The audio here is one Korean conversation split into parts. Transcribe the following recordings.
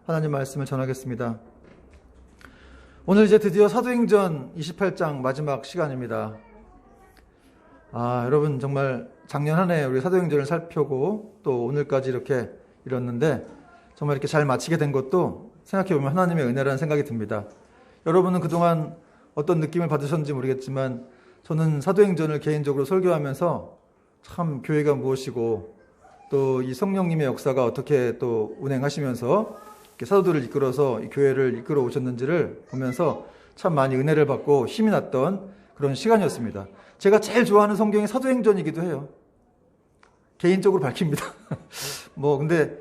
하나님 말씀을 전하겠습니다. 오늘 이제 드디어 사도행전 28장 마지막 시간입니다. 여러분 정말 작년 한 해 우리 사도행전을 살펴보고 또 오늘까지 이렇게 이뤘는데 정말 이렇게 잘 마치게 된 것도 생각해보면 하나님의 은혜라는 생각이 듭니다. 여러분은 그동안 어떤 느낌을 받으셨는지 모르겠지만 저는 사도행전을 개인적으로 설교하면서 참 교회가 무엇이고 또 이 성령님의 역사가 어떻게 또 운행하시면서 이렇게 사도들을 이끌어서 이 교회를 이끌어 오셨는지를 보면서 참 많이 은혜를 받고 힘이 났던 그런 시간이었습니다. 제가 제일 좋아하는 성경이 사도행전이기도 해요. 개인적으로 밝힙니다. 근데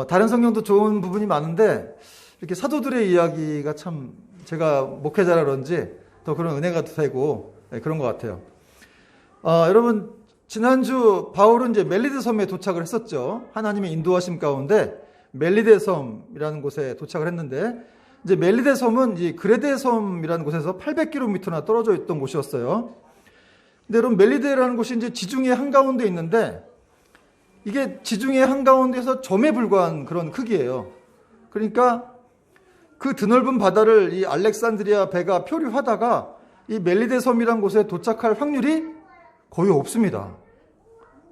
다른 성경도 좋은 부분이 많은데 이렇게 사도들의 이야기가 참 제가 목회자라 그런지 더 그런 은혜가 되고 그런 것 같아요. 여러분 지난주 바울은 이제 멜리데 섬에 도착을 했었죠. 하나님의 인도하심 가운데 멜리데 섬이라는 곳에 도착을 했는데 이제 멜리데 섬은 이 그레데 섬이라는 곳에서 800km나 떨어져 있던 곳이었어요. 근데 여러분 멜리데라는 곳이 이제 지중해 한가운데 있는데 이게 지중해 한가운데에서 점에 불과한 그런 크기예요. 그러니까 그 드넓은 바다를 이 알렉산드리아 배가 표류하다가 이 멜리데 섬이라는 곳에 도착할 확률이 거의 없습니다.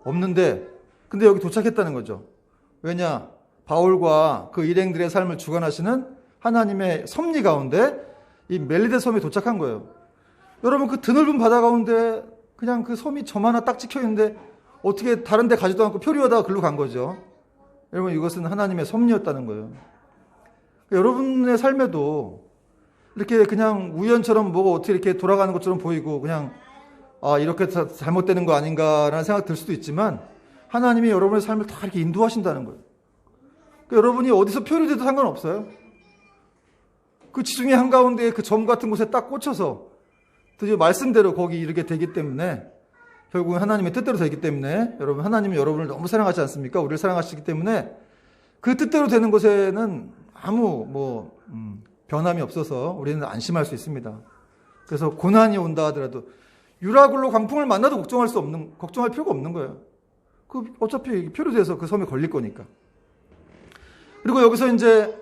없는데 근데 여기 도착했다는 거죠. 왜냐? 바울과 그 일행들의 삶을 주관하시는 하나님의 섭리 가운데 이 멜리데 섬에 도착한 거예요. 여러분 그 드넓은 바다 가운데 그냥 그 섬이 점 하나 딱 찍혀 있는데 어떻게 다른 데 가지도 않고 표류하다가 글로 간 거죠. 여러분 이것은 하나님의 섭리였다는 거예요. 여러분의 삶에도 이렇게 그냥 우연처럼 뭐가 어떻게 이렇게 돌아가는 것처럼 보이고 그냥 이렇게 잘못되는 거 아닌가라는 생각 들 수도 있지만 하나님이 여러분의 삶을 다 이렇게 인도하신다는 거예요. 그러니까 여러분이 어디서 표류돼도 상관없어요. 그 지중해 한가운데에 그 점 같은 곳에 딱 꽂혀서 드디어 말씀대로 거기 이르게 되기 때문에 결국은 하나님의 뜻대로 되기 때문에 여러분 하나님이 여러분을 너무 사랑하지 않습니까? 우리를 사랑하시기 때문에 그 뜻대로 되는 곳에는 아무 변함이 없어서 우리는 안심할 수 있습니다. 그래서 고난이 온다 하더라도 유라굴로 광풍을 만나도 걱정할 필요가 없는 거예요. 어차피 표류돼서 그 섬에 걸릴 거니까. 그리고 여기서 이제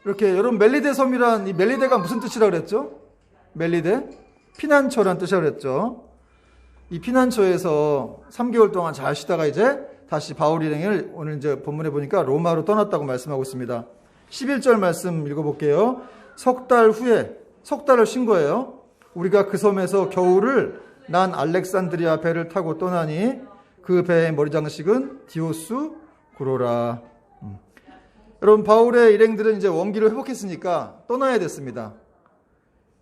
이렇게 여러분 멜리데 섬이란 이 멜리데가 무슨 뜻이라고 그랬죠? 멜리데? 피난처란 뜻이라고 그랬죠. 이 피난처에서 3개월 동안 잘 쉬다가 이제 다시 바울 일행을 오늘 이제 본문에 보니까 로마로 떠났다고 말씀하고 있습니다. 11절 말씀 읽어볼게요. 석 달을 쉰 거예요. 우리가 그 섬에서 겨울을 난 알렉산드리아 배를 타고 떠나니 그 배의 머리 장식은 디오스 구로라. 여러분 바울의 일행들은 이제 원기를 회복했으니까 떠나야 됐습니다.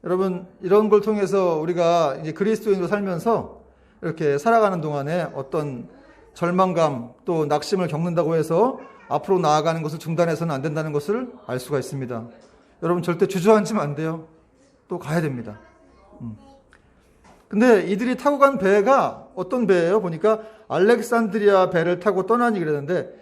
여러분 이런 걸 통해서 우리가 이제 그리스도인으로 살면서 이렇게 살아가는 동안에 어떤 절망감 또 낙심을 겪는다고 해서 앞으로 나아가는 것을 중단해서는 안 된다는 것을 알 수가 있습니다. 여러분 절대 주저앉으면 안 돼요. 또 가야 됩니다. 근데 이들이 타고 간 배가 어떤 배예요? 보니까 알렉산드리아 배를 타고 떠나니 그랬는데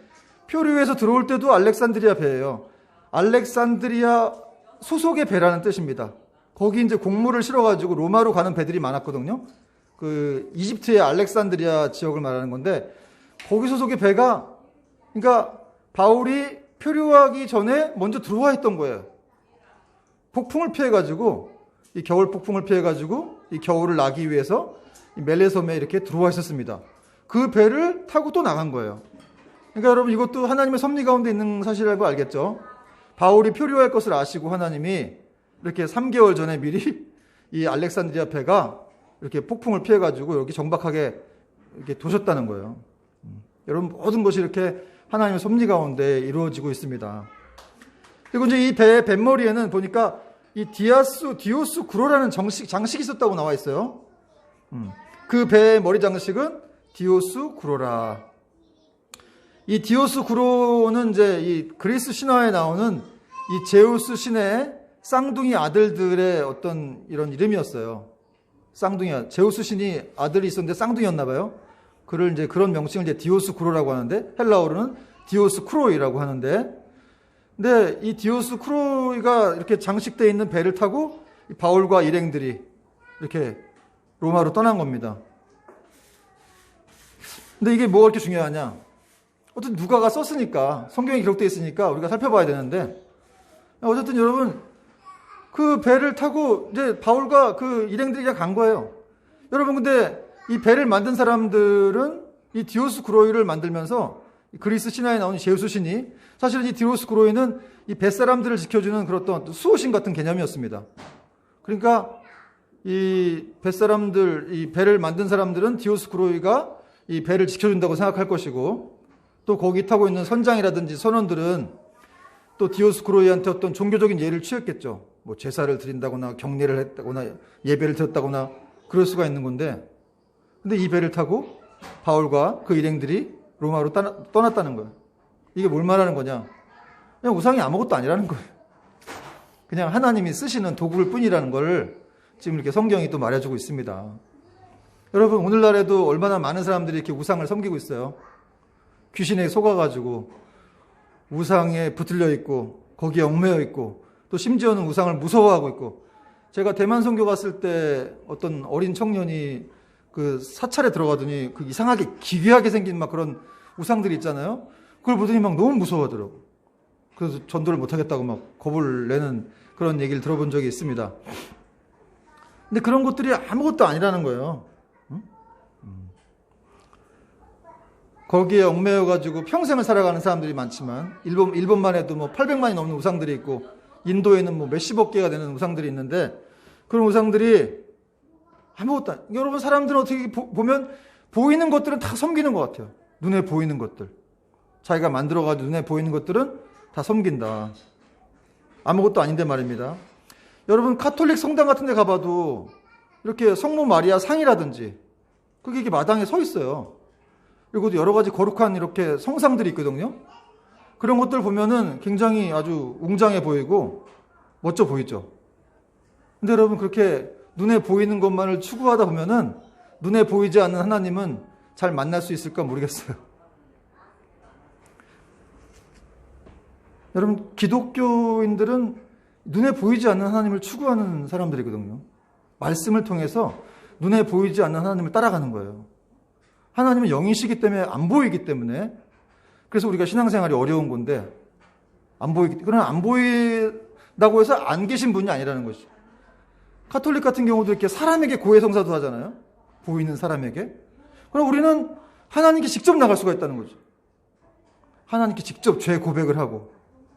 표류에서 들어올 때도 알렉산드리아 배예요. 알렉산드리아 소속의 배라는 뜻입니다. 거기 이제 곡물을 실어가지고 로마로 가는 배들이 많았거든요. 그 이집트의 알렉산드리아 지역을 말하는 건데 거기 소속의 배가 그러니까 바울이 표류하기 전에 먼저 들어와 있던 거예요. 폭풍을 피해가지고 이 겨울 폭풍을 피해가지고 이 겨울을 나기 위해서 이 멜레섬에 이렇게 들어와 있었습니다. 그 배를 타고 또 나간 거예요. 그러니까 여러분 이것도 하나님의 섭리 가운데 있는 사실이라고 알겠죠? 바울이 표류할 것을 아시고 하나님이 이렇게 3개월 전에 미리 이 알렉산드리아 배가 이렇게 폭풍을 피해가지고 이렇게 정박하게 이렇게 두셨다는 거예요. 여러분 모든 것이 이렇게 하나님의 섭리 가운데 이루어지고 있습니다. 그리고 이제 이 배의 뱃머리에는 보니까 이 디오스 구로라는 장식이 있었다고 나와 있어요. 그 배의 머리 장식은 디오스 구로라. 이 디오스 구로는 이제 이 그리스 신화에 나오는 이 제우스 신의 쌍둥이 아들들의 어떤 이런 이름이었어요. 제우스 신이 아들이 있었는데 쌍둥이였나 봐요. 이제 그런 명칭을 이제 디오스 구로라고 하는데 헬라어로는 디오스 크로이라고 하는데 근데 이 디오스 크로이가 이렇게 장식되어 있는 배를 타고 바울과 일행들이 이렇게 로마로 떠난 겁니다. 근데 이게 뭐가 그렇게 중요하냐? 어쨌든 누가가 썼으니까 성경에 기록되어 있으니까 우리가 살펴봐야 되는데 어쨌든 여러분, 그 배를 타고 이제 바울과 그 일행들이 그냥 간 거예요. 여러분, 근데 이 배를 만든 사람들은 이 디오스쿠로이를 만들면서 그리스 신화에 나오는 제우스 신이 사실은 이 디오스쿠로이는 이 뱃사람들을 지켜주는 그런 어떤 수호신 같은 개념이었습니다. 그러니까 이 뱃사람들, 이 배를 만든 사람들은 디오스쿠로이가 이 배를 지켜준다고 생각할 것이고, 또 거기 타고 있는 선장이라든지 선원들은 또 디오스쿠로이한테 어떤 종교적인 예를 취했겠죠. 뭐 제사를 드린다거나 경례를 했다거나 예배를 드렸다거나 그럴 수가 있는 건데, 근데 이 배를 타고 바울과 그 일행들이 로마로 떠났다는 거예요. 이게 뭘 말하는 거냐? 그냥 우상이 아무것도 아니라는 거예요. 그냥 하나님이 쓰시는 도구일 뿐이라는 걸 지금 이렇게 성경이 또 말해주고 있습니다. 여러분, 오늘날에도 얼마나 많은 사람들이 이렇게 우상을 섬기고 있어요. 귀신에 속아가지고 우상에 붙들려 있고 거기에 얽매여 있고 또 심지어는 우상을 무서워하고 있고, 제가 대만 선교 갔을 때 어떤 어린 청년이 그 사찰에 들어가더니 그 이상하게 기괴하게 생긴 막 그런 우상들이 있잖아요. 그걸 보더니 막 너무 무서워하더라고. 그래서 전도를 못하겠다고 막 겁을 내는 그런 얘기를 들어본 적이 있습니다. 근데 그런 것들이 아무것도 아니라는 거예요. 거기에 얽매여가지고 평생을 살아가는 사람들이 많지만, 일본만 해도 뭐 800만이 넘는 우상들이 있고, 인도에는 뭐 몇십억 개가 되는 우상들이 있는데, 그런 우상들이 아무것도 여러분, 사람들은 어떻게 보면 보이는 것들은 다 섬기는 것 같아요. 눈에 보이는 것들. 자기가 만들어가지고 눈에 보이는 것들은 다 섬긴다. 아무것도 아닌데 말입니다. 여러분, 카톨릭 성당 같은 데 가봐도 이렇게 성모 마리아 상이라든지 그게 이렇게 마당에 서 있어요. 그리고 여러 가지 거룩한 이렇게 성상들이 있거든요. 그런 것들 보면은 굉장히 아주 웅장해 보이고 멋져 보이죠. 근데 여러분, 그렇게 눈에 보이는 것만을 추구하다 보면은 눈에 보이지 않는 하나님은 잘 만날 수 있을까 모르겠어요. 여러분, 기독교인들은 눈에 보이지 않는 하나님을 추구하는 사람들이거든요. 말씀을 통해서 눈에 보이지 않는 하나님을 따라가는 거예요. 하나님은 영이시기 때문에 안 보이기 때문에, 그래서 우리가 신앙생활이 어려운 건데, 그러나 안 보인다고 해서 안 계신 분이 아니라는 것이죠. 카톨릭 같은 경우도 이렇게 사람에게 고해성사도 하잖아요. 보이는 사람에게. 그럼 우리는 하나님께 직접 나갈 수가 있다는 거죠. 하나님께 직접 죄 고백을 하고,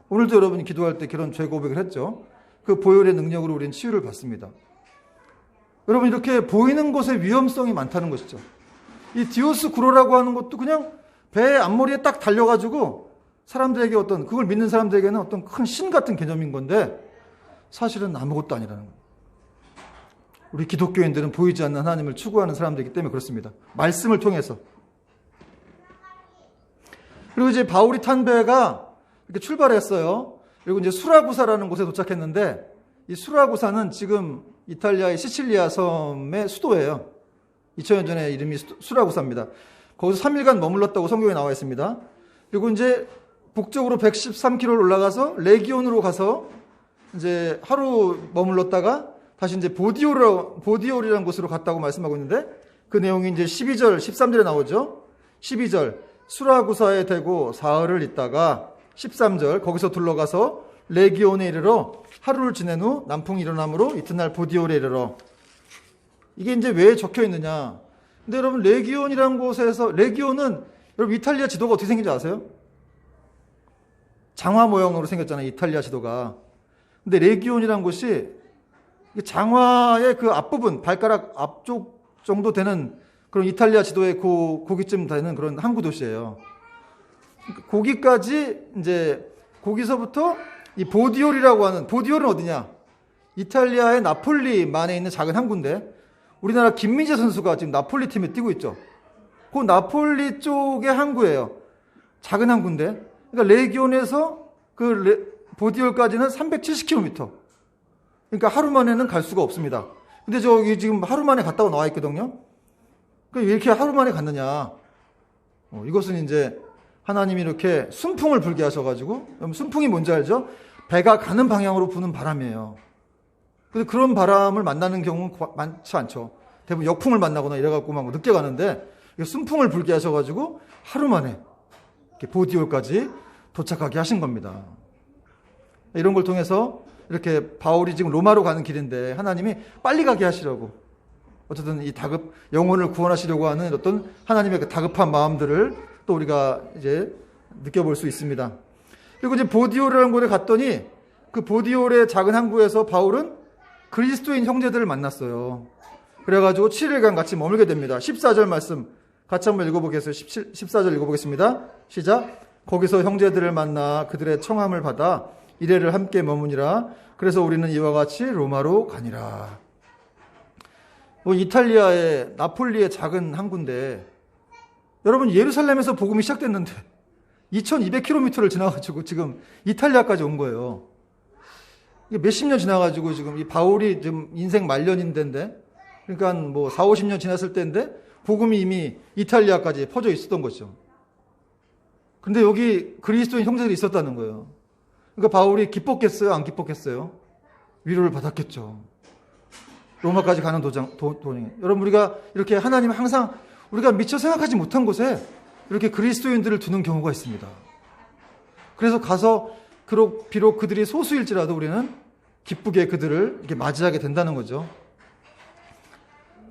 오늘도 여러분이 기도할 때 그런 죄 고백을 했죠. 그 보혈의 능력으로 우리는 치유를 받습니다. 여러분, 이렇게 보이는 것의 위험성이 많다는 것이죠. 이 디오스쿠로라고 하는 것도 그냥 배 앞머리에 딱 달려가지고 사람들에게 그걸 믿는 사람들에게는 어떤 큰 신 같은 개념인 건데, 사실은 아무것도 아니라는 거예요. 우리 기독교인들은 보이지 않는 하나님을 추구하는 사람들이기 때문에 그렇습니다. 말씀을 통해서. 그리고 이제 바울이 탄 배가 이렇게 출발했어요. 그리고 이제 수라구사라는 곳에 도착했는데, 이 수라구사는 지금 이탈리아의 시칠리아 섬의 수도예요. 2000년 전에 이름이 수라구사입니다. 거기서 3일간 머물렀다고 성경에 나와 있습니다. 그리고 이제 북쪽으로 113km를 올라가서 레기온으로 가서 이제 하루 머물렀다가 다시 이제 보디올이라는 곳으로 갔다고 말씀하고 있는데, 그 내용이 이제 12절, 13절에 나오죠. 12절, 수라구사에 대고 사흘을 있다가 13절, 거기서 둘러가서 레기온에 이르러 하루를 지낸 후 남풍이 일어나므로 이튿날 보디올에 이르러. 이게 이제 왜 적혀 있느냐. 근데 여러분, 레기온이라는 곳에서, 레기온은 여러분 이탈리아 지도가 어떻게 생긴지 아세요? 장화 모형으로 생겼잖아요, 이탈리아 지도가. 근데 레기온이라는 곳이 장화의 그 앞부분, 발가락 앞쪽 정도 되는 그런 이탈리아 지도의 고기쯤 되는 그런 항구 도시예요. 거기까지 이제 거기서부터 이 보디올이라고 하는, 보디올은 어디냐? 이탈리아의 나폴리만에 있는 작은 항구인데, 우리나라 김민재 선수가 지금 나폴리 팀에 뛰고 있죠. 그 나폴리 쪽의 항구예요. 작은 항구인데, 그러니까 레기온에서 그 보디올까지는 370km. 그러니까 하루 만에는 갈 수가 없습니다. 근데 저기 지금 하루 만에 갔다고 나와 있거든요. 왜 이렇게 하루 만에 갔느냐? 이것은 이제 하나님이 이렇게 순풍을 불게 하셔가지고, 순풍이 뭔지 알죠? 배가 가는 방향으로 부는 바람이에요. 근데 그런 바람을 만나는 경우는 많지 않죠. 대부분 역풍을 만나거나 이래갖고 막 늦게 가는데, 순풍을 불게 하셔가지고 하루 만에 이렇게 보디올까지 도착하게 하신 겁니다. 이런 걸 통해서 이렇게 바울이 지금 로마로 가는 길인데 하나님이 빨리 가게 하시려고, 어쨌든 이 영혼을 구원하시려고 하는 어떤 하나님의 그 다급한 마음들을 또 우리가 이제 느껴볼 수 있습니다. 그리고 이제 보디올이라는 곳에 갔더니 그 보디올의 작은 항구에서 바울은 그리스도인 형제들을 만났어요. 그래가지고 7일간 같이 머물게 됩니다. 14절 말씀 같이 한번 읽어보겠어요. 14절 읽어보겠습니다. 시작. 거기서 형제들을 만나 그들의 청함을 받아 이래를 함께 머무니라. 그래서 우리는 이와 같이 로마로 가니라. 이탈리아의 나폴리의 작은 항구인데, 여러분 예루살렘에서 복음이 시작됐는데 2200km를 지나가지고 지금 이탈리아까지 온 거예요. 몇십 년 지나가지고 지금 이 바울이 지금 인생 말년인데, 그러니까 뭐 4, 50년 지났을 때인데 복음이 이미 이탈리아까지 퍼져 있었던 거죠. 근데 여기 그리스도인 형제들이 있었다는 거예요. 그러니까 바울이 기뻤겠어요? 안 기뻤겠어요? 위로를 받았겠죠. 로마까지 가는 도중에. 여러분, 우리가 이렇게 하나님 항상 우리가 미처 생각하지 못한 곳에 이렇게 그리스도인들을 두는 경우가 있습니다. 그래서 가서 비록 그들이 소수일지라도 우리는 기쁘게 그들을 이렇게 맞이하게 된다는 거죠.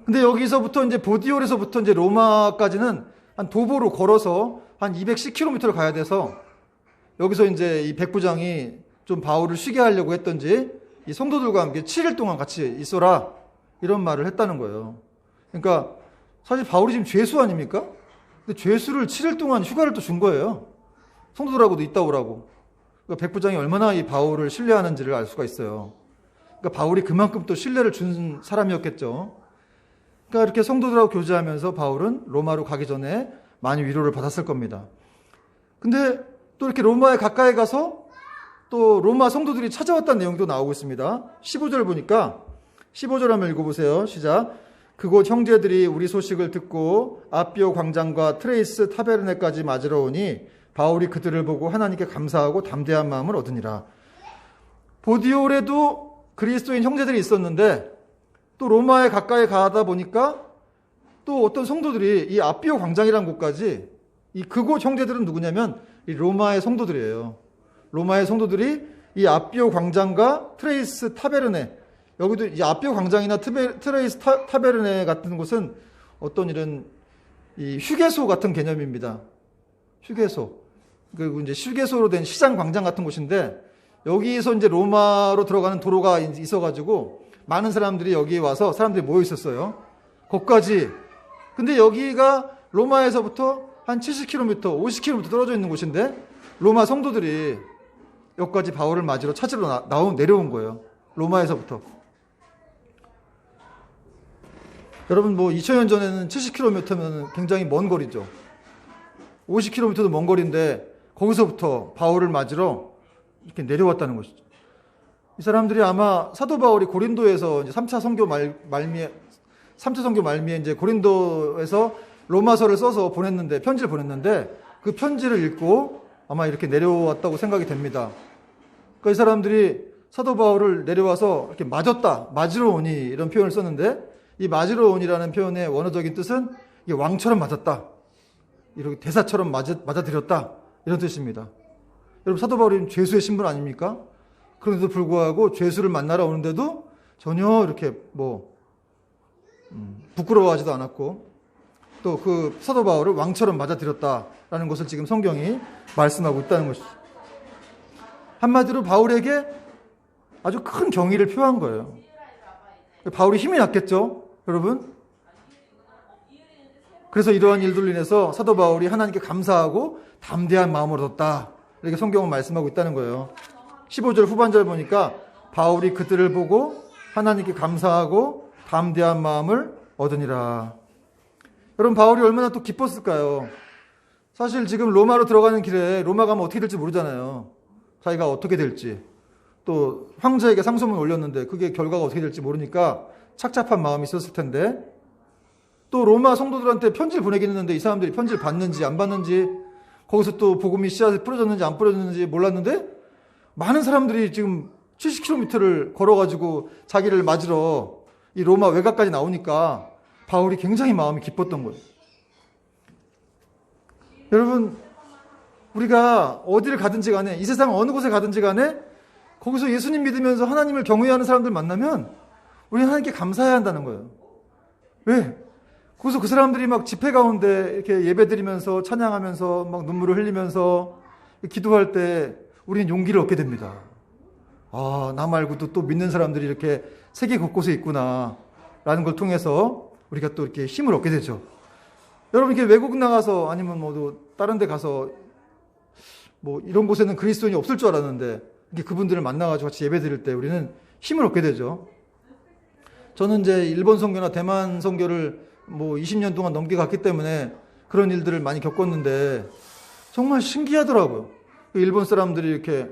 근데 여기서부터 이제 보디올에서부터 이제 로마까지는 한 도보로 걸어서 한 210km를 가야 돼서, 여기서 이제 이 백부장이 좀 바울을 쉬게 하려고 했던지 이 성도들과 함께 7일 동안 같이 있어라, 이런 말을 했다는 거예요. 그러니까 사실 바울이 지금 죄수 아닙니까? 근데 죄수를 7일 동안 휴가를 또 준 거예요. 성도들하고도 있다 오라고. 그러니까 백부장이 얼마나 이 바울을 신뢰하는지를 알 수가 있어요. 그러니까 바울이 그만큼 또 신뢰를 준 사람이었겠죠. 그러니까 이렇게 성도들하고 교제하면서 바울은 로마로 가기 전에 많이 위로를 받았을 겁니다. 근데 또 이렇게 로마에 가까이 가서 또 로마 성도들이 찾아왔다는 내용도 나오고 있습니다. 15절 보니까, 15절 한번 읽어보세요. 시작. 그곳 형제들이 우리 소식을 듣고 아비오 광장과 트레이스 타베르네까지 맞으러 오니 바울이 그들을 보고 하나님께 감사하고 담대한 마음을 얻으니라. 보디올에도 그리스도인 형제들이 있었는데 또 로마에 가까이 가다 보니까 또 어떤 성도들이 이 아비오 광장이라는 곳까지, 그곳 형제들은 누구냐면 이 로마의 성도들이에요. 로마의 성도들이 이 아비오 광장과 트레이스 타베르네, 여기도 이 아비오 광장이나 트레이스 타베르네 같은 곳은 어떤 이런 이 휴게소 같은 개념입니다. 휴게소. 그리고 이제 휴게소로 된 시장 광장 같은 곳인데, 여기서 이제 로마로 들어가는 도로가 있어가지고 많은 사람들이 여기에 와서 사람들이 모여 있었어요. 거기까지. 근데 여기가 로마에서부터 한 70km, 50km 떨어져 있는 곳인데 로마 성도들이 여기까지 바울을 맞으러 찾으러 내려온 거예요. 로마에서부터. 여러분, 2000년 전에는 70km면 굉장히 먼 거리죠. 50km도 먼 거리인데 거기서부터 바울을 맞으러 이렇게 내려왔다는 것이죠. 이 사람들이 아마 사도 바울이 고린도에서 이제 3차 선교 말미에 이제 고린도에서 로마서를 써서 편지를 보냈는데 그 편지를 읽고 아마 이렇게 내려왔다고 생각이 됩니다. 그러니까 이 사람들이 사도 바울을 내려와서 이렇게 맞으러 오니, 이런 표현을 썼는데, 이 맞으러 오니라는 표현의 원어적인 뜻은 이게 왕처럼 맞았다, 이렇게 대사처럼 맞아들였다, 이런 뜻입니다. 여러분, 사도 바울이 죄수의 신분 아닙니까? 그런데도 불구하고 죄수를 만나러 오는데도 전혀 이렇게 부끄러워하지도 않았고, 또 그 사도 바울을 왕처럼 맞아들였다라는 것을 지금 성경이 말씀하고 있다는 것이죠. 한마디로 바울에게 아주 큰 경의를 표한 거예요. 바울이 힘이 났겠죠, 여러분? 그래서 이러한 일들로 인해서 사도 바울이 하나님께 감사하고 담대한 마음을 얻었다, 이렇게 성경은 말씀하고 있다는 거예요. 15절 후반절 보니까 바울이 그들을 보고 하나님께 감사하고 담대한 마음을 얻으니라. 여러분, 바울이 얼마나 또 기뻤을까요? 사실 지금 로마로 들어가는 길에, 로마 가면 어떻게 될지 모르잖아요. 자기가 어떻게 될지. 또 황제에게 상소문 올렸는데 그게 결과가 어떻게 될지 모르니까 착잡한 마음이 있었을 텐데, 또 로마 성도들한테 편지를 보내긴 했는데 이 사람들이 편지를 받는지 안 받는지, 거기서 또 복음이 씨앗이 뿌려졌는지 안 뿌려졌는지 몰랐는데, 많은 사람들이 지금 70km를 걸어가지고 자기를 맞으러 이 로마 외곽까지 나오니까 바울이 굉장히 마음이 기뻤던 거예요. 여러분, 우리가 어디를 가든지 간에, 이 세상 어느 곳에 가든지 간에 거기서 예수님 믿으면서 하나님을 경외하는 사람들 만나면 우리 하나님께 감사해야 한다는 거예요. 왜? 거기서 그 사람들이 막 집회 가운데 이렇게 예배 드리면서 찬양하면서 막 눈물을 흘리면서 기도할 때 우리는 용기를 얻게 됩니다. 아, 나 말고도 또 믿는 사람들이 이렇게 세계 곳곳에 있구나 라는 걸 통해서 우리가 또 이렇게 힘을 얻게 되죠. 여러분, 이렇게 외국 나가서 아니면 뭐 다른 데 가서 뭐 이런 곳에는 그리스도인이 없을 줄 알았는데 이렇게 그분들을 만나가지고 같이 예배 드릴 때 우리는 힘을 얻게 되죠. 저는 이제 일본 선교나 대만 선교를 뭐 20년 동안 넘게 갔기 때문에 그런 일들을 많이 겪었는데 정말 신기하더라고요. 일본 사람들이 이렇게,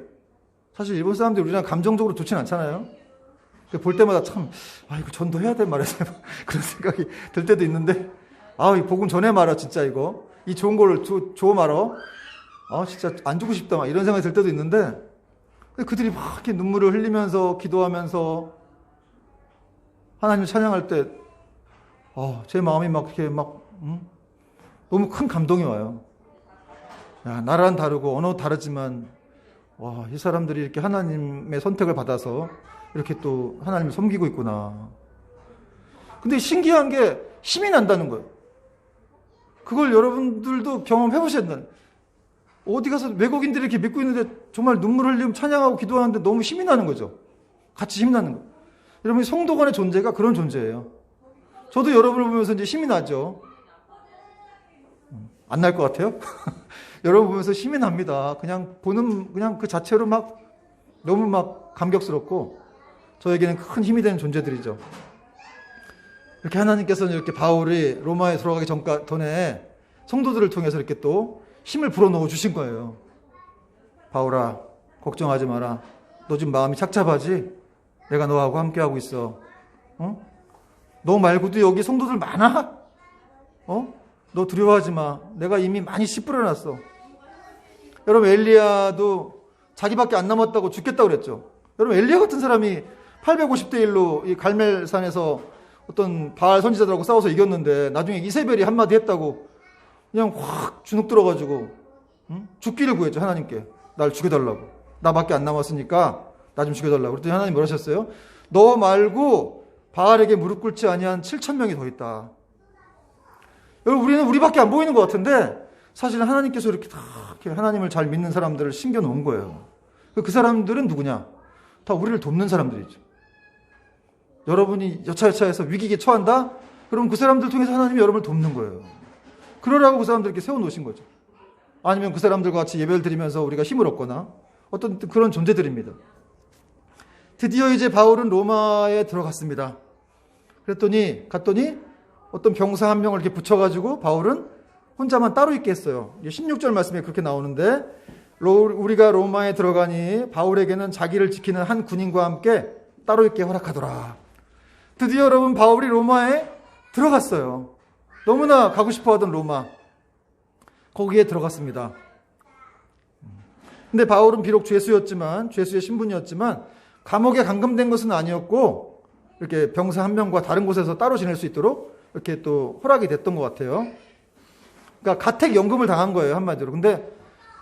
사실 일본 사람들이 우리랑 감정적으로 좋진 않잖아요. 볼 때마다 참, 이거 전도해야 될 말이야. 그런 생각이 들 때도 있는데, 이 복음 전해 말아, 진짜 이거. 이 좋은 걸 줘 말아. 진짜 안 주고 싶다. 막 이런 생각이 들 때도 있는데, 그들이 막 이렇게 눈물을 흘리면서 기도하면서 하나님을 찬양할 때, 제 마음이 막 이렇게 너무 큰 감동이 와요. 야, 나라는 다르고 언어 다르지만, 이 사람들이 이렇게 하나님의 선택을 받아서 이렇게 또 하나님을 섬기고 있구나. 근데 신기한 게 힘이 난다는 거예요. 그걸 여러분들도 경험해 보셔야 된다. 어디 가서 외국인들이 이렇게 믿고 있는데 정말 눈물 흘리면 찬양하고 기도하는데 너무 힘이 나는 거죠. 같이 힘이 나는 거예요. 여러분, 성도 간의 존재가 그런 존재예요. 저도 여러분을 보면서 이제 힘이 나죠. 안 날 것 같아요? 여러분 보면서 힘이 납니다. 그냥 그 자체로 너무 감격스럽고, 저에게는 큰 힘이 되는 존재들이죠. 이렇게 하나님께서는 이렇게 바울이 로마에 들어가기 전에 성도들을 통해서 이렇게 또 힘을 불어넣어 주신 거예요. 바울아, 걱정하지 마라. 너 지금 마음이 착잡하지? 내가 너하고 함께하고 있어. 너 말고도 여기 성도들 많아? 너 두려워하지 마. 내가 이미 많이 씨 뿌려놨어. 여러분, 엘리야도 자기밖에 안 남았다고 죽겠다고 그랬죠. 여러분, 엘리야 같은 사람이 850대 1로 이 갈멜산에서 어떤 바알 선지자들하고 싸워서 이겼는데 나중에 이세벨이 한마디 했다고 그냥 확 주눅 들어가지고 죽기를 구했죠. 하나님께. 날 죽여달라고. 나밖에 안 남았으니까 나 좀 죽여달라고. 그랬더니 하나님 뭐라 하셨어요? 너 말고 바알에게 무릎 꿇지 아니한 7,000명이 더 있다. 여러분, 우리는 우리밖에 안 보이는 것 같은데 사실은 하나님께서 이렇게 하나님을 잘 믿는 사람들을 심겨 놓은 거예요. 그 사람들은 누구냐? 다 우리를 돕는 사람들이죠. 여러분이 여차여차해서 위기에 처한다? 그럼 그 사람들 통해서 하나님이 여러분을 돕는 거예요. 그러라고 그 사람들 이렇게 세워놓으신 거죠. 아니면 그 사람들과 같이 예배를 드리면서 우리가 힘을 얻거나 어떤 그런 존재들입니다. 드디어 이제 바울은 로마에 들어갔습니다. 갔더니 어떤 병사 한 명을 이렇게 붙여가지고 바울은 혼자만 따로 있게 했어요. 16절 말씀에 그렇게 나오는데, 우리가 로마에 들어가니 바울에게는 자기를 지키는 한 군인과 함께 따로 있게 허락하더라. 드디어 여러분, 바울이 로마에 들어갔어요. 너무나 가고 싶어하던 로마. 거기에 들어갔습니다. 근데 바울은 비록 죄수의 신분이었지만 감옥에 감금된 것은 아니었고, 이렇게 병사 한 명과 다른 곳에서 따로 지낼 수 있도록 이렇게 또 허락이 됐던 것 같아요. 그러니까 가택연금을 당한 거예요, 한마디로. 근데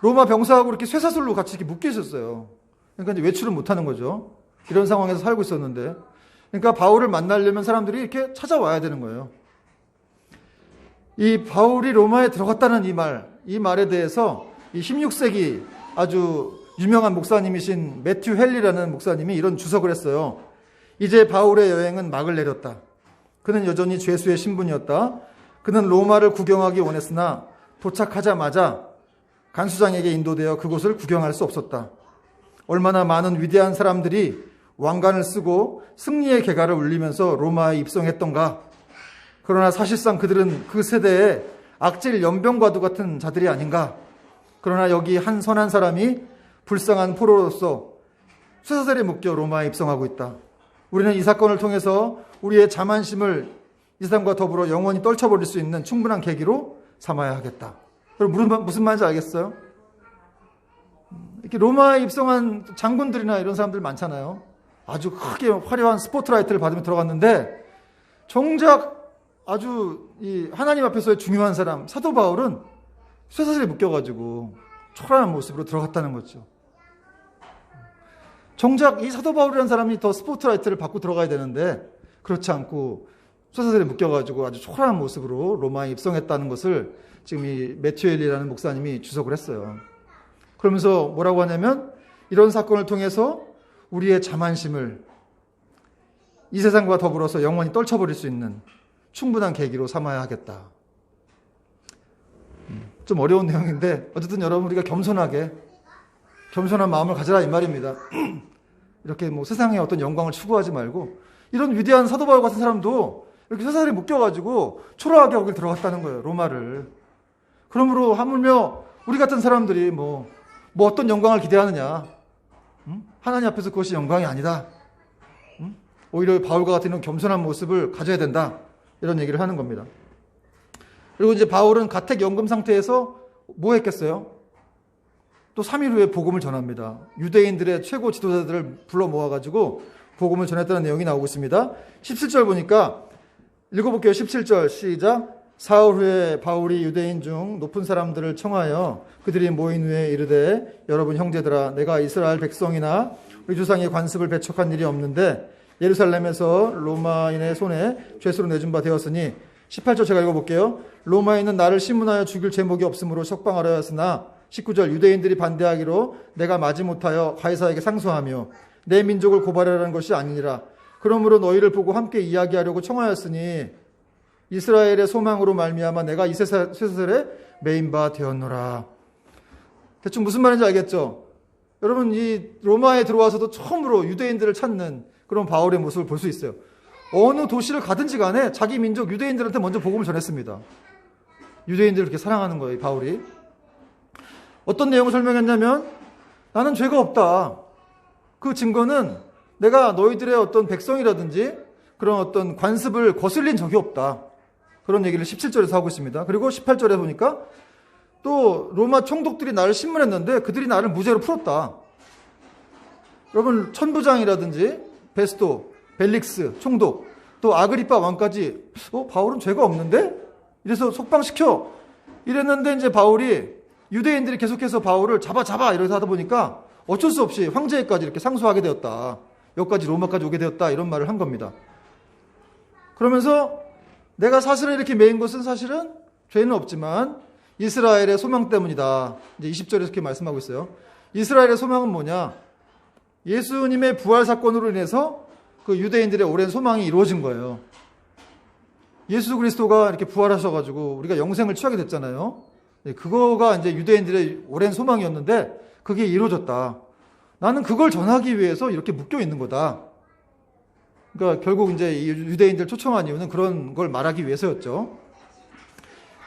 로마 병사하고 이렇게 쇠사슬로 같이 이렇게 묶여 있었어요. 그러니까 이제 외출을 못 하는 거죠. 이런 상황에서 살고 있었는데. 그러니까 바울을 만나려면 사람들이 이렇게 찾아와야 되는 거예요. 이 바울이 로마에 들어갔다는 이 말에 대해서 이 16세기 아주 유명한 목사님이신 매튜 헨리라는 목사님이 이런 주석을 했어요. 이제 바울의 여행은 막을 내렸다. 그는 여전히 죄수의 신분이었다. 그는 로마를 구경하기 원했으나 도착하자마자 간수장에게 인도되어 그곳을 구경할 수 없었다. 얼마나 많은 위대한 사람들이 왕관을 쓰고 승리의 개가를 울리면서 로마에 입성했던가. 그러나 사실상 그들은 그 세대의 악질 연병과도 같은 자들이 아닌가. 그러나 여기 한 선한 사람이 불쌍한 포로로서 쇠사슬에 묶여 로마에 입성하고 있다. 우리는 이 사건을 통해서 우리의 자만심을 이 사람과 더불어 영원히 떨쳐버릴 수 있는 충분한 계기로 삼아야 하겠다. 여러분, 무슨 말인지 알겠어요? 이렇게 로마에 입성한 장군들이나 이런 사람들 많잖아요. 아주 크게 화려한 스포트라이트를 받으며 들어갔는데 정작 아주 이 하나님 앞에서의 중요한 사람 사도 바울은 쇠사슬에 묶여가지고 초라한 모습으로 들어갔다는 거죠. 정작 이 사도 바울이라는 사람이 더 스포트라이트를 받고 들어가야 되는데 그렇지 않고 쇠사슬에 묶여가지고 아주 초라한 모습으로 로마에 입성했다는 것을 지금 이 매튜엘이라는 목사님이 주석을 했어요. 그러면서 뭐라고 하냐면 이런 사건을 통해서 우리의 자만심을 이 세상과 더불어서 영원히 떨쳐버릴 수 있는 충분한 계기로 삼아야 하겠다. 좀 어려운 내용인데 어쨌든 여러분 우리가 겸손한 마음을 가져라 이 말입니다. 이렇게 뭐 세상의 어떤 영광을 추구하지 말고 이런 위대한 사도 바울 같은 사람도 이렇게 쇠사슬에 묶여가지고 초라하게 거길 들어갔다는 거예요. 로마를. 그러므로 하물며 우리 같은 사람들이 뭐 어떤 영광을 기대하느냐. 하나님 앞에서 그것이 영광이 아니다. 오히려 바울과 같은 이런 겸손한 모습을 가져야 된다. 이런 얘기를 하는 겁니다. 그리고 이제 바울은 가택 연금 상태에서 뭐 했겠어요? 또 3일 후에 복음을 전합니다. 유대인들의 최고 지도자들을 불러 모아가지고 복음을 전했다는 내용이 나오고 있습니다. 17절 보니까 읽어볼게요. 17절 시작. 사흘 후에 바울이 유대인 중 높은 사람들을 청하여 그들이 모인 후에 이르되 여러분 형제들아 내가 이스라엘 백성이나 우리 조상의 관습을 배척한 일이 없는데 예루살렘에서 로마인의 손에 죄수로 내준 바 되었으니 18절 제가 읽어볼게요. 로마인은 나를 신문하여 죽일 제목이 없으므로 석방하려 하였으나 19절 유대인들이 반대하기로 내가 마지못하여 가이사에게 상소하며 내 민족을 고발하라는 것이 아니니라. 그러므로 너희를 보고 함께 이야기하려고 청하였으니 이스라엘의 소망으로 말미암아 내가 이 쇠사슬에 매인 바 되었노라. 대충 무슨 말인지 알겠죠? 여러분 이 로마에 들어와서도 처음으로 유대인들을 찾는 그런 바울의 모습을 볼 수 있어요. 어느 도시를 가든지 간에 자기 민족 유대인들한테 먼저 복음을 전했습니다. 유대인들을 그렇게 사랑하는 거예요, 바울이. 어떤 내용을 설명했냐면 나는 죄가 없다. 그 증거는 내가 너희들의 어떤 백성이라든지 그런 어떤 관습을 거슬린 적이 없다. 그런 얘기를 17절에서 하고 있습니다. 그리고 18절에 보니까 또 로마 총독들이 나를 신문했는데 그들이 나를 무죄로 풀었다. 여러분 천부장이라든지 베스토, 벨릭스 총독, 또 아그리파 왕까지 바울은 죄가 없는데? 이래서 속방시켜. 이랬는데 이제 바울이 유대인들이 계속해서 바울을 잡아 이렇게 하다 보니까 어쩔 수 없이 황제에까지 이렇게 상소하게 되었다. 여기까지 로마까지 오게 되었다. 이런 말을 한 겁니다. 그러면서 내가 사슬을 이렇게 매인 것은 사실은 죄는 없지만 이스라엘의 소망 때문이다. 이제 20절에서 이렇게 말씀하고 있어요. 이스라엘의 소망은 뭐냐? 예수님의 부활 사건으로 인해서 그 유대인들의 오랜 소망이 이루어진 거예요. 예수 그리스도가 이렇게 부활하셔가지고 우리가 영생을 취하게 됐잖아요. 그거가 이제 유대인들의 오랜 소망이었는데 그게 이루어졌다. 나는 그걸 전하기 위해서 이렇게 묶여 있는 거다. 그러니까 결국 이제 유대인들 초청한 이유는 그런 걸 말하기 위해서였죠.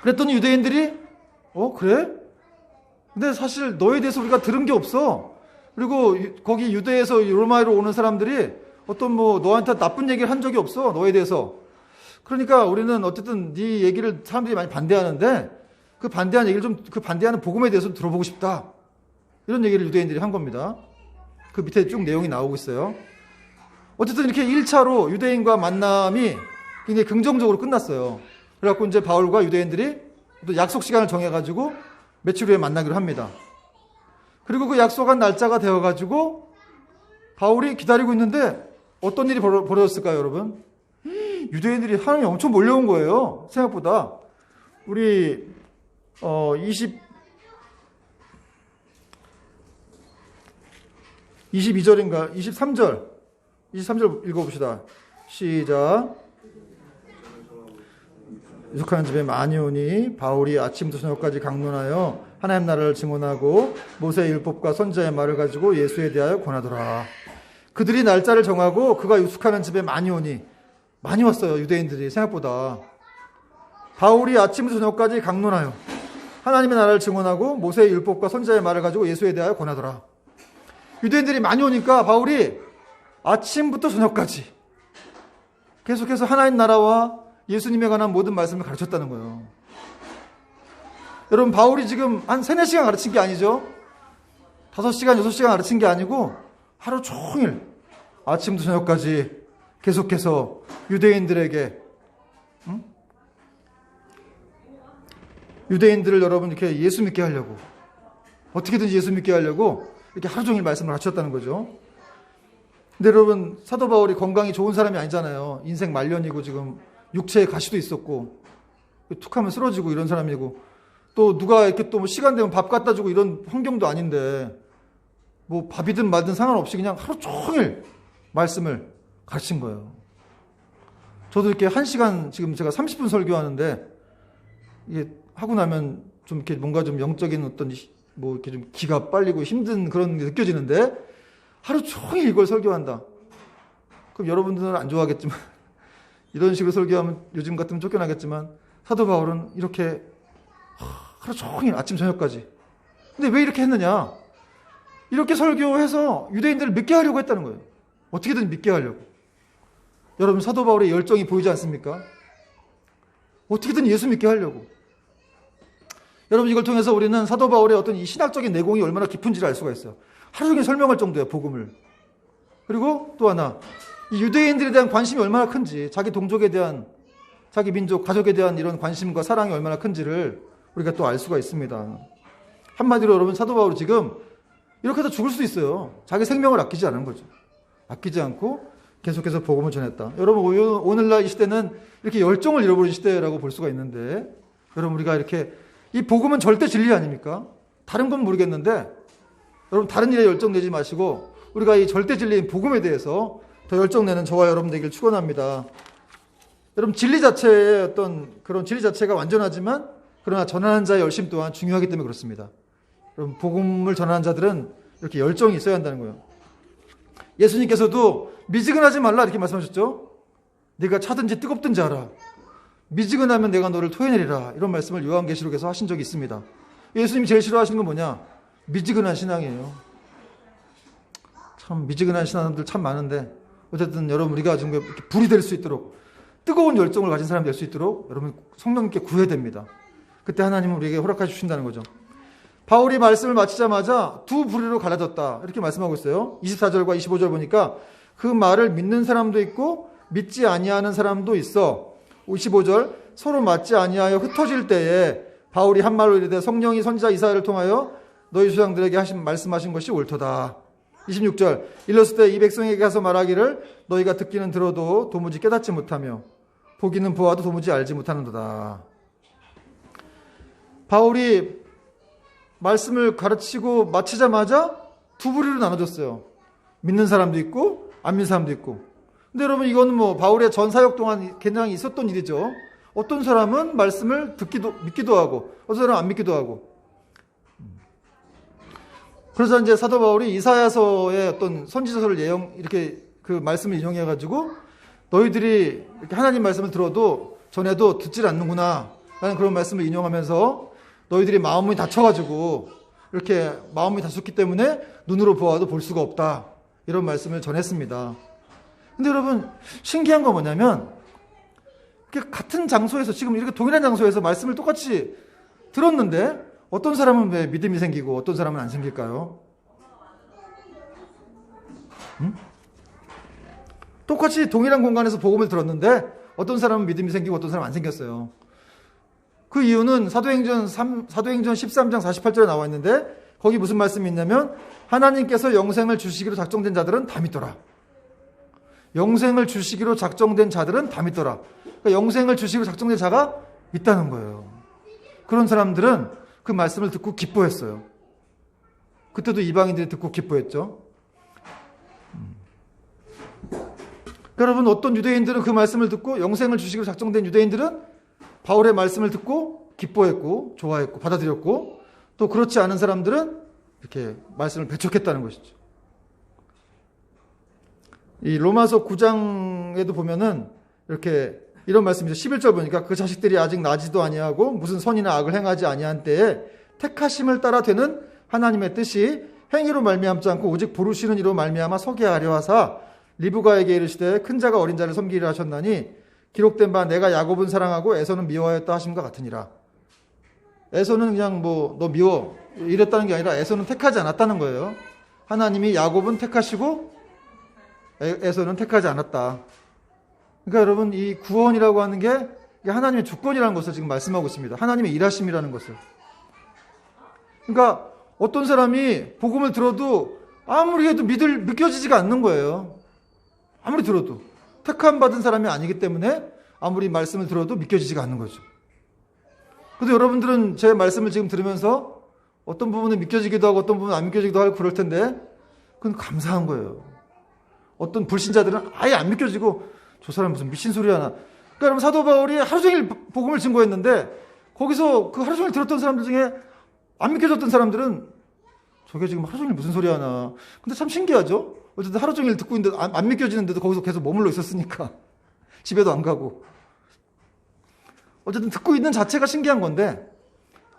그랬더니 유대인들이 그래? 근데 사실 너에 대해서 우리가 들은 게 없어. 그리고 거기 유대에서 로마로 오는 사람들이 어떤 너한테 나쁜 얘기를 한 적이 없어. 너에 대해서. 그러니까 우리는 어쨌든 네 얘기를 사람들이 많이 반대하는데 그 반대한 얘기를 그 반대하는 복음에 대해서 들어보고 싶다. 이런 얘기를 유대인들이 한 겁니다. 그 밑에 쭉 내용이 나오고 있어요. 어쨌든 이렇게 1차로 유대인과 만남이 굉장히 긍정적으로 끝났어요. 그래갖고 이제 바울과 유대인들이 또 약속 시간을 정해가지고 며칠 후에 만나기로 합니다. 그리고 그 약속한 날짜가 되어가지고 바울이 기다리고 있는데 어떤 일이 벌어졌을까요, 여러분? 유대인들이 사람이 엄청 몰려온 거예요. 생각보다. 우리 22절인가 23절 읽어봅시다. 시작. 유숙하는 집에 많이 오니 바울이 아침부터 저녁까지 강론하여 하나님 나라를 증언하고 모세의 율법과 선지자의 말을 가지고 예수에 대하여 권하더라. 그들이 날짜를 정하고 그가 유숙하는 집에 많이 오니 많이 왔어요. 유대인들이 생각보다. 바울이 아침부터 저녁까지 강론하여 하나님의 나라를 증언하고 모세의 율법과 선지자의 말을 가지고 예수에 대하여 권하더라. 유대인들이 많이 오니까 바울이 아침부터 저녁까지 계속해서 하나님 나라와 예수님에 관한 모든 말씀을 가르쳤다는 거예요. 여러분 바울이 지금 한 3-4시간 가르친 게 아니죠. 5시간, 6시간 가르친 게 아니고 하루 종일 아침부터 저녁까지 계속해서 유대인들에게 유대인들을 여러분 이렇게 예수 믿게 하려고 어떻게든지 예수 믿게 하려고 이렇게 하루 종일 말씀을 가르쳤다는 거죠. 근데 여러분, 사도 바울이 건강이 좋은 사람이 아니잖아요. 인생 말년이고 지금 육체에 가시도 있었고 툭 하면 쓰러지고 이런 사람이고, 또 누가 이렇게 또 뭐 시간 되면 밥 갖다 주고 이런 환경도 아닌데, 뭐 밥이든 말든 상관없이 그냥 하루 종일 말씀을 가르친 거예요. 저도 이렇게 1시간, 지금 제가 30분 설교하는데, 이게 하고 나면 좀 이렇게 뭔가 좀 영적인 어떤 뭐 이렇게 좀 기가 빨리고 힘든 그런 게 느껴지는데, 하루 종일 이걸 설교한다. 그럼 여러분들은 안 좋아하겠지만, 이런 식으로 설교하면 요즘 같으면 쫓겨나겠지만, 사도 바울은 이렇게 하루 종일 아침 저녁까지. 근데 왜 이렇게 했느냐? 이렇게 설교해서 유대인들을 믿게 하려고 했다는 거예요. 어떻게든 믿게 하려고. 여러분, 사도 바울의 열정이 보이지 않습니까? 어떻게든 예수 믿게 하려고. 여러분, 이걸 통해서 우리는 사도 바울의 어떤 이 신학적인 내공이 얼마나 깊은지를 알 수가 있어요. 하루 종일 설명할 정도예요, 복음을. 그리고 또 하나, 이 유대인들에 대한 관심이 얼마나 큰지, 자기 동족에 대한, 자기 민족, 가족에 대한 이런 관심과 사랑이 얼마나 큰지를 우리가 또 알 수가 있습니다. 한마디로 여러분, 사도 바울이 지금 이렇게 해서 죽을 수도 있어요. 자기 생명을 아끼지 않은 거죠. 아끼지 않고 계속해서 복음을 전했다. 여러분, 오늘날 이 시대는 이렇게 열정을 잃어버린 시대라고 볼 수가 있는데, 여러분, 우리가 이렇게, 이 복음은 절대 진리 아닙니까? 다른 건 모르겠는데, 여러분, 다른 일에 열정 내지 마시고 우리가 이 절대 진리인 복음에 대해서 더 열정 내는 저와 여러분 되길 축원합니다. 여러분, 진리 자체의 어떤 그런 진리 자체가 완전하지만, 그러나 전하는 자의 열심 또한 중요하기 때문에 그렇습니다. 여러분, 복음을 전하는 자들은 이렇게 열정이 있어야 한다는 거예요. 예수님께서도 미지근하지 말라 이렇게 말씀하셨죠. 네가 차든지 뜨겁든지 하라. 미지근하면 내가 너를 토해내리라. 이런 말씀을 요한계시록에서 하신 적이 있습니다. 예수님이 제일 싫어하시는 건 뭐냐? 미지근한 신앙이에요. 참 미지근한 신앙들 참 많은데, 어쨌든 여러분, 우리가 좀 이렇게 불이 될 수 있도록, 뜨거운 열정을 가진 사람이 될 수 있도록 여러분 성령님께 구해야 됩니다. 그때 하나님은 우리에게 허락해 주신다는 거죠. 바울이 말씀을 마치자마자 두 부류로 갈라졌다 이렇게 말씀하고 있어요. 24절과 25절 보니까 그 말을 믿는 사람도 있고 믿지 아니하는 사람도 있어. 25절, 서로 맞지 아니하여 흩어질 때에 바울이 한 말로 이르되 성령이 선지자 이사야를 통하여 너희 조상들에게 말씀하신 것이 옳도다. 26절, 일렀을 때 이 백성에게 가서 말하기를 너희가 듣기는 들어도 도무지 깨닫지 못하며 보기는 보아도 도무지 알지 못하는도다. 바울이 말씀을 가르치고 마치자마자 두 부류로 나눠졌어요. 믿는 사람도 있고 안 믿는 사람도 있고. 근데 여러분, 이거는 뭐 바울의 전 사역 동안 굉장히 있었던 일이죠. 어떤 사람은 말씀을 믿기도 하고 어떤 사람은 안 믿기도 하고. 그래서 이제 사도 바울이 이사야서의 어떤 선지서를 이렇게 그 말씀을 인용해가지고 너희들이 이렇게 하나님 말씀을 들어도 전에도 듣질 않는구나 라는 그런 말씀을 인용하면서 너희들이 마음이 다쳐가지고 이렇게 마음이 다쳤기 때문에 눈으로 보아도 볼 수가 없다 이런 말씀을 전했습니다. 근데 여러분, 신기한 건 뭐냐면 같은 장소에서, 지금 이렇게 동일한 장소에서 말씀을 똑같이 들었는데 어떤 사람은 왜 믿음이 생기고 어떤 사람은 안 생길까요? 똑같이 동일한 공간에서 복음을 들었는데 어떤 사람은 믿음이 생기고 어떤 사람은 안 생겼어요. 그 이유는 사도행전 13장 48절에 나와 있는데, 거기 무슨 말씀이 있냐면 하나님께서 영생을 주시기로 작정된 자들은 다 믿더라. 영생을 주시기로 작정된 자들은 다 믿더라. 그러니까 영생을 주시기로 작정된 자가 있다는 거예요. 그런 사람들은 그 말씀을 듣고 기뻐했어요. 그때도 이방인들이 듣고 기뻐했죠. 여러분, 어떤 유대인들은 그 말씀을 듣고, 영생을 주시기로 작정된 유대인들은 바울의 말씀을 듣고 기뻐했고 좋아했고 받아들였고, 또 그렇지 않은 사람들은 이렇게 말씀을 배척했다는 것이죠. 이 로마서 9장에도 보면은 이렇게 이런 말씀이죠. 11절 보니까 그 자식들이 아직 나지도 아니하고 무슨 선이나 악을 행하지 아니한 때에 택하심을 따라 되는 하나님의 뜻이 행위로 말미암지 않고 오직 부르시는 이로 말미암아 서게 하려 하사 리브가에게 이르시되 큰 자가 어린 자를 섬기리라 하셨나니 기록된 바 내가 야곱은 사랑하고 에서는 미워하였다 하심과 같으니라. 에서는 그냥 뭐 너 미워 이랬다는 게 아니라 에서는 택하지 않았다는 거예요. 하나님이 야곱은 택하시고 에서는 택하지 않았다. 그러니까 여러분, 이 구원이라고 하는 게 하나님의 주권이라는 것을 지금 말씀하고 있습니다. 하나님의 일하심이라는 것을. 그러니까 어떤 사람이 복음을 들어도 아무리 해도 믿겨지지가 않는 거예요. 아무리 들어도. 택함 받은 사람이 아니기 때문에 아무리 말씀을 들어도 믿겨지지가 않는 거죠. 그래도 여러분들은 제 말씀을 지금 들으면서 어떤 부분은 믿겨지기도 하고 어떤 부분은 안 믿겨지기도 하고 그럴 텐데 그건 감사한 거예요. 어떤 불신자들은 아예 안 믿겨지고 저 사람 무슨 미친 소리 하나. 그러니까 여러분 사도 바울이 하루 종일 복음을 증거했는데 거기서 그 하루 종일 들었던 사람들 중에 안 믿겨졌던 사람들은 저게 지금 하루 종일 무슨 소리 하나. 근데 참 신기하죠? 어쨌든 하루 종일 듣고 있는데 안 믿겨지는데도 거기서 계속 머물러 있었으니까 집에도 안 가고. 어쨌든 듣고 있는 자체가 신기한 건데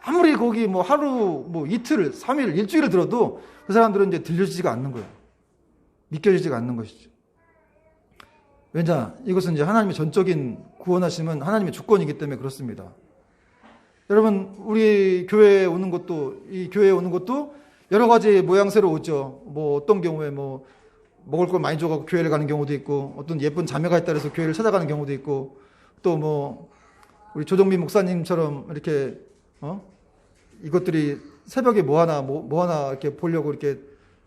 아무리 거기 뭐 하루, 뭐 이틀, 3일, 일주일을 들어도 그 사람들은 이제 들려지지가 않는 거예요. 믿겨지지가 않는 것이죠. 왜냐? 이것은 이제 하나님의 전적인 구원하심은 하나님의 주권이기 때문에 그렇습니다. 여러분, 우리 교회에 오는 것도, 이 교회에 오는 것도 여러 가지 모양새로 오죠. 뭐 어떤 경우에 뭐 먹을 걸 많이 줘가지고 교회를 가는 경우도 있고, 어떤 예쁜 자매가 있다 해서 교회를 찾아가는 경우도 있고, 또 뭐 우리 조정민 목사님처럼 이렇게 이것들이 새벽에 뭐 하나 이렇게 보려고 이렇게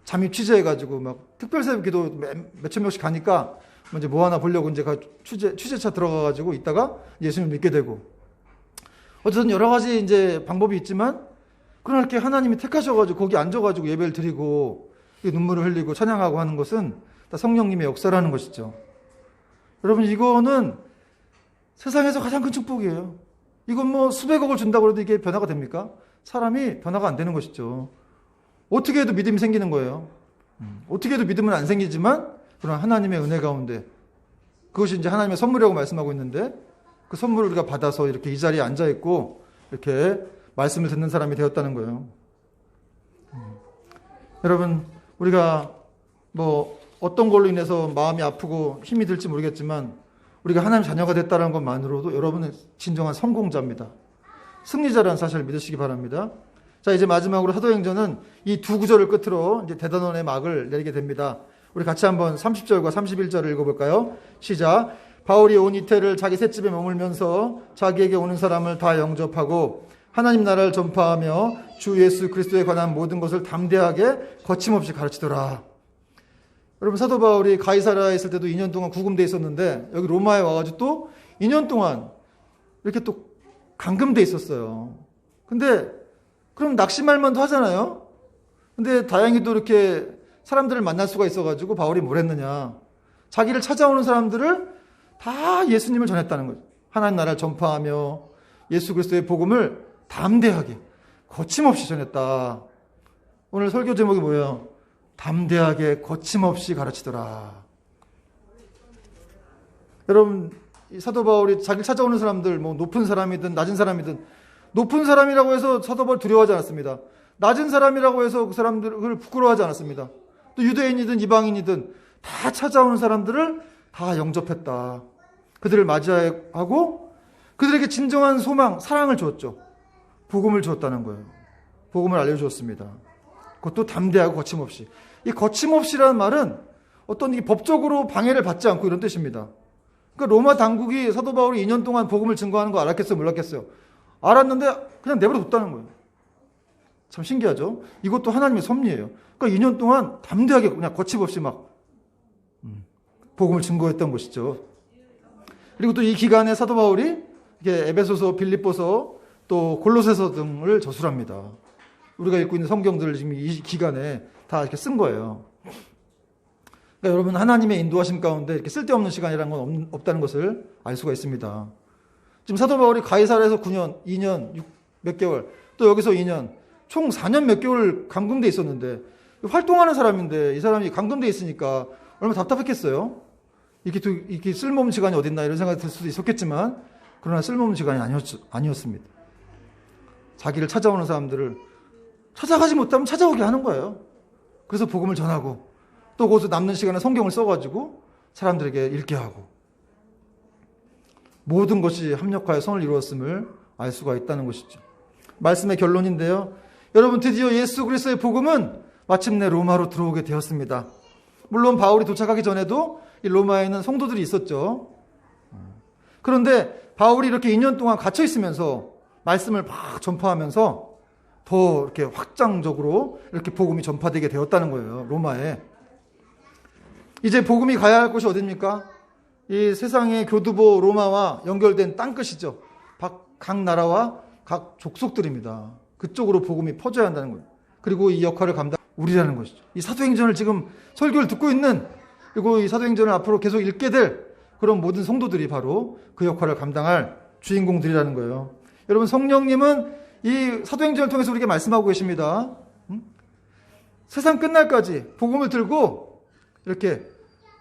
잠입 취재해가지고 막 특별새벽 기도 몇천 명씩 가니까 이제 뭐 하나 보려고 이제 취재차 들어가가지고 있다가 예수님을 믿게 되고. 어쨌든 여러 가지 이제 방법이 있지만 그러나 이렇게 하나님이 택하셔가지고 거기 앉아가지고 예배를 드리고 눈물을 흘리고 찬양하고 하는 것은 다 성령님의 역사라는 것이죠. 여러분, 이거는 세상에서 가장 큰 축복이에요. 이건 뭐 수백억을 준다고 해도 이게 변화가 됩니까? 사람이 변화가 안 되는 것이죠. 어떻게 해도 믿음이 생기는 거예요. 어떻게 해도 믿음은 안 생기지만 그러나 하나님의 은혜 가운데 그것이 이제 하나님의 선물이라고 말씀하고 있는데 그 선물을 우리가 받아서 이렇게 이 자리에 앉아 있고 이렇게 말씀을 듣는 사람이 되었다는 거예요. 여러분, 우리가 뭐 어떤 걸로 인해서 마음이 아프고 힘이 들지 모르겠지만 우리가 하나님 자녀가 됐다는 것만으로도 여러분은 진정한 성공자입니다. 승리자라는 사실을 믿으시기 바랍니다. 자, 이제 마지막으로 사도행전은 이 두 구절을 끝으로 이제 대단원의 막을 내리게 됩니다. 우리 같이 한번 30절과 31절을 읽어볼까요? 시작. 바울이 온 이태를 자기 셋집에 머물면서 자기에게 오는 사람을 다 영접하고 하나님 나라를 전파하며 주 예수 그리스도에 관한 모든 것을 담대하게 거침없이 가르치더라. 여러분, 사도 바울이 가이사라에 있을 때도 2년 동안 구금되어 있었는데 여기 로마에 와가지고 또 2년 동안 이렇게 또 감금되어 있었어요. 근데 그럼 낙심할만도 하잖아요. 근데 다행히도 이렇게 사람들을 만날 수가 있어가지고 바울이 뭘 했느냐. 자기를 찾아오는 사람들을 다 예수님을 전했다는 거죠. 하나님 나라를 전파하며 예수 그리스도의 복음을 담대하게 거침없이 전했다. 오늘 설교 제목이 뭐예요? 담대하게 거침없이 가르치더라. 여러분, 이 사도 바울이 자기를 찾아오는 사람들, 뭐 높은 사람이든 낮은 사람이든, 높은 사람이라고 해서 사도 바울 두려워하지 않았습니다. 낮은 사람이라고 해서 그 사람들을 부끄러워하지 않았습니다. 또 유대인이든 이방인이든 다 찾아오는 사람들을 다 영접했다. 그들을 맞이하고 그들에게 진정한 소망, 사랑을 주었죠. 복음을 주었다는 거예요. 복음을 알려주었습니다. 그것도 담대하고 거침없이. 이 거침없이라는 말은 어떤 이 법적으로 방해를 받지 않고 이런 뜻입니다. 그러니까 로마 당국이 사도 바울이 2년 동안 복음을 증거하는 거 알았겠어요? 몰랐겠어요? 알았는데 그냥 내버려 뒀다는 거예요. 참 신기하죠? 이것도 하나님의 섭리예요. 그러니까 2년 동안 담대하게 그냥 거침없이 막 복음을 증거했던 것이죠. 그리고 또 이 기간에 사도 바울이 이게 에베소서, 빌립보서, 또 골로새서 등을 저술합니다. 우리가 읽고 있는 성경들을 지금 이 기간에 다 이렇게 쓴 거예요. 그러니까 여러분, 하나님의 인도하심 가운데 이렇게 쓸데없는 시간이라는 건 없다는 것을 알 수가 있습니다. 지금 사도 바울이 가이사라에서 9년, 2년, 몇 개월, 또 여기서 2년, 총 4년 몇 개월 감금돼 있었는데 활동하는 사람인데 이 사람이 감금돼 있으니까 얼마나 답답했겠어요? 이렇게 쓸모없는 시간이 어딨나 이런 생각이 들 수도 있었겠지만 그러나 쓸모없는 시간이 아니었습니다. 자기를 찾아오는 사람들을 찾아가지 못하면 찾아오게 하는 거예요. 그래서 복음을 전하고 또 거기서 남는 시간에 성경을 써가지고 사람들에게 읽게 하고 모든 것이 합력하여 선을 이루었음을 알 수가 있다는 것이죠. 말씀의 결론인데요. 여러분, 드디어 예수 그리스도의 복음은 마침내 로마로 들어오게 되었습니다. 물론 바울이 도착하기 전에도 이 로마에는 성도들이 있었죠. 그런데 바울이 이렇게 2년 동안 갇혀 있으면서 말씀을 막 전파하면서 더 이렇게 확장적으로 이렇게 복음이 전파되게 되었다는 거예요. 로마에. 이제 복음이 가야 할 곳이 어디입니까? 이 세상의 교두보 로마와 연결된 땅끝이죠. 각 나라와 각 족속들입니다. 그쪽으로 복음이 퍼져야 한다는 거예요. 그리고 이 역할을 감당 우리라는 것이죠. 이 사도행전을 지금 설교를 듣고 있는, 그리고 이 사도행전을 앞으로 계속 읽게 될 그런 모든 성도들이 바로 그 역할을 감당할 주인공들이라는 거예요. 여러분, 성령님은 이 사도행전을 통해서 우리에게 말씀하고 계십니다. 세상 끝날까지 복음을 들고 이렇게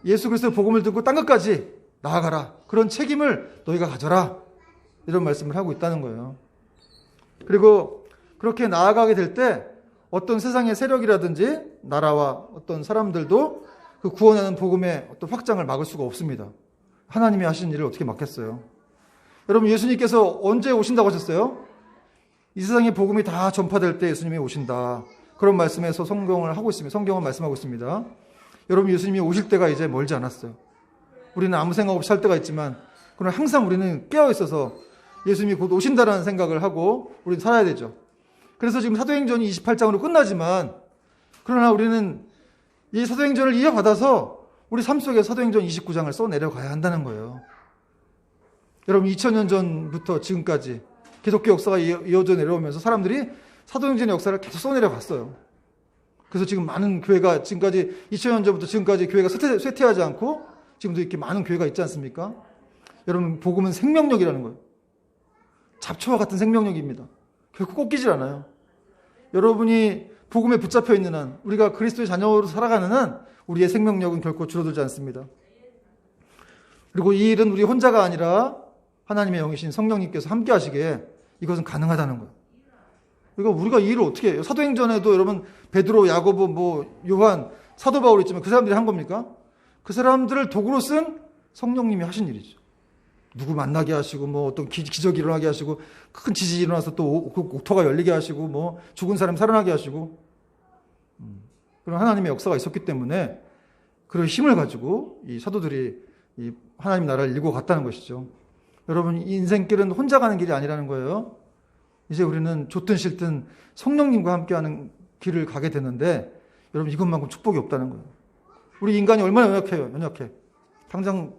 예수 그리스도의 복음을 들고 땅 끝까지 나아가라. 그런 책임을 너희가 가져라. 이런 말씀을 하고 있다는 거예요. 그리고 그렇게 나아가게 될 때 어떤 세상의 세력이라든지 나라와 어떤 사람들도 그 구원하는 복음의 어떤 확장을 막을 수가 없습니다. 하나님이 하신 일을 어떻게 막겠어요? 여러분, 예수님께서 언제 오신다고 하셨어요? 이 세상의 복음이 다 전파될 때 예수님이 오신다. 그런 말씀에서 성경을 하고 있습니다. 성경은 말씀하고 있습니다. 여러분, 예수님이 오실 때가 이제 멀지 않았어요. 우리는 아무 생각 없이 살 때가 있지만, 그러나 항상 우리는 깨어 있어서 예수님이 곧 오신다라는 생각을 하고 우리는 살아야 되죠. 그래서 지금 사도행전이 28장으로 끝나지만, 그러나 우리는 이 사도행전을 이어받아서 우리 삶 속에 사도행전 29장을 써내려가야 한다는 거예요. 여러분, 2000년 전부터 지금까지 기독교 역사가 이어져 내려오면서 사람들이 사도행전의 역사를 계속 써내려갔어요. 그래서 지금 많은 교회가 지금까지 2000년 전부터 지금까지 교회가 쇠퇴하지 않고 지금도 이렇게 많은 교회가 있지 않습니까? 여러분, 복음은 생명력이라는 거예요. 잡초와 같은 생명력입니다. 결코 꺾이질 않아요. 여러분이 복음에 붙잡혀 있는 한, 우리가 그리스도의 자녀로 살아가는 한 우리의 생명력은 결코 줄어들지 않습니다. 그리고 이 일은 우리 혼자가 아니라 하나님의 영이신 성령님께서 함께 하시기에 이것은 가능하다는 거예요. 그러니까 우리가 이 일을 어떻게 해요? 사도행전에도 여러분 베드로, 야고보, 요한, 사도 바울이 있지만 그 사람들이 한 겁니까? 그 사람들을 도구로 쓴 성령님이 하신 일이죠. 누구 만나게 하시고, 어떤 기적이 일어나게 하시고, 큰 지진이 일어나서 또 옥토가 열리게 하시고, 죽은 사람 살아나게 하시고, 그런 하나님의 역사가 있었기 때문에 그런 힘을 가지고 이 사도들이 이 하나님 나라를 일고 갔다는 것이죠. 여러분, 이 인생길은 혼자 가는 길이 아니라는 거예요. 이제 우리는 좋든 싫든 성령님과 함께하는 길을 가게 되는데, 여러분, 이것만큼 축복이 없다는 거예요. 우리 인간이 얼마나 연약해요. 연약해. 당장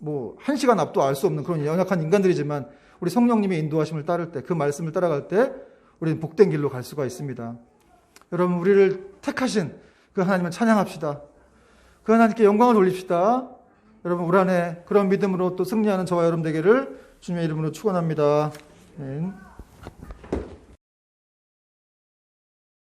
1시간 앞도 알 수 없는 그런 연약한 인간들이지만 우리 성령님의 인도하심을 따를 때, 그 말씀을 따라갈 때 우리는 복된 길로 갈 수가 있습니다. 여러분, 우리를 택하신 그 하나님을 찬양합시다. 그 하나님께 영광을 돌립시다. 여러분, 올 한해 그런 믿음으로 또 승리하는 저와 여러분 되기를 주님의 이름으로 축원합니다. 아멘.